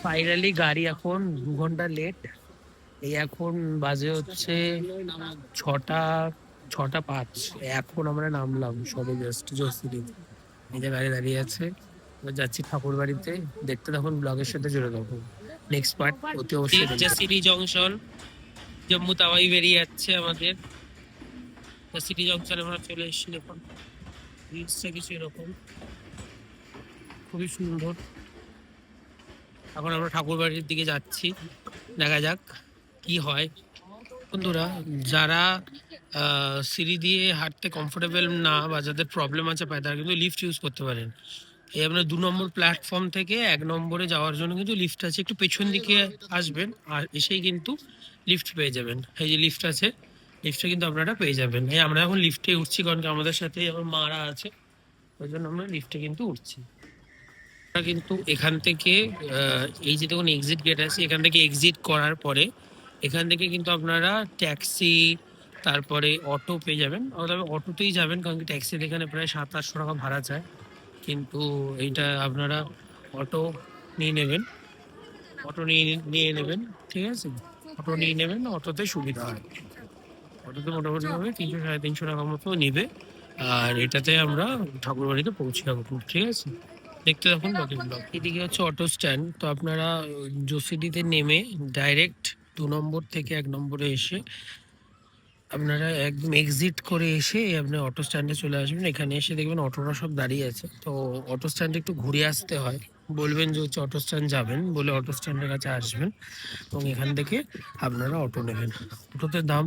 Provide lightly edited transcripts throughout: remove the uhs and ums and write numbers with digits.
Finally গাড়ি এখন 2 ঘন্টা লেট। এই এখন বাজে হচ্ছে 6টা 6টা 5। এখন আমরা নামলাম সবে জাস্ট জসিডি। এই যে গাড়ি দাঁড়িয়ে আছে, এবার যাচ্ছি ঠাকুর বাড়িতে। দেখতে তখন ব্লগের সাথে জুড়ে থাকুন। নেক্সট পার্ট অতি অবশ্যই সিটি জংশন, জম্মু তাওয়াই বেরিয়ে যাচ্ছে আমাদের। সিটি জংশনে আমরা চলে এসেছি। দেখুন রিলসটা কিছু এরকম, খুবই সুন্দর। এখন আমরা ঠাকুর বাড়ির দিকে যাচ্ছি, দেখা যাক কি হয়। বন্ধুরা, যারা সিঁড়ি দিয়ে হাঁটতে কমফোর্টেবল না বা যাদের প্রবলেম আছে পায়, তারা কিন্তু লিফট ইউজ করতে পারেন। এই আপনার 2 নম্বর প্ল্যাটফর্ম থেকে 1 নম্বরে যাওয়ার জন্য কিন্তু লিফট আছে। একটু পেছন দিকে আসবেন আর এসেই কিন্তু লিফট পেয়ে যাবেন। এই যে লিফট আছে, লিফটে কিন্তু আপনারা পেয়ে যাবেন। এই আমরা এখন লিফটে উঠছি, কারণ কি আমাদের সাথে আমার মারা আছে, ওই জন্য আমরা লিফটে কিন্তু উঠছি। আমরা কিন্তু এখান থেকে এই যে দেখুন এক্সিট গেট আছে, এখান থেকে এক্সিট করার পরে এখান থেকে কিন্তু আপনারা ট্যাক্সি, তারপরে অটো পেয়ে যাবেন। তবে অটোতেই যাবেন, কারণ কি ট্যাক্সির এখানে প্রায় 700-800 টাকা ভাড়া চায়। কিন্তু এইটা আপনারা অটো নিয়ে নেবেন, অটো নিয়ে নিয়ে নেবেন, ঠিক আছে? অটো নিয়ে নেবেন, অটোতে সুবিধা হয়। অটোতে মোটামুটিভাবে 300-350 টাকা মতো নেবে। আর এটাতে আমরা ঠাকুরবাড়িতে পৌঁছে যাবো, ঠিক আছে? দেখতে থাকুন বাকি ব্লগ। এদিকে হচ্ছে অটো স্ট্যান্ড। তো আপনারা জোসিডিতে নেমে ডাইরেক্ট 2 নম্বর থেকে 1 নম্বরে এসে আপনারা একদম এক্সিট করে এসে আপনি অটো স্ট্যান্ডে চলে আসবেন। এখানে এসে দেখবেন অটোরা সব দাঁড়িয়ে আছে। তো অটো স্ট্যান্ডে একটু ঘুরে আসতে হয়, বলবেন যে হচ্ছে অটো স্ট্যান্ড যাবেন বলে অটো স্ট্যান্ডের কাছে আসবেন এবং এখান থেকে আপনারা অটো নেবেন। অটোতে দাম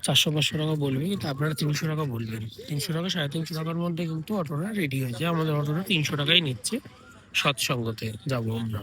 400-500 টাকা বলবে, কিন্তু আপনারা 300 টাকা বলবেন। 300 টাকা 350 টাকার মধ্যে কিন্তু অটোটা রেডি হয়ে যায়। আমাদের অটোটা 300 টাকাই নিচ্ছে। সৎসঙ্গতে যাবো আমরা।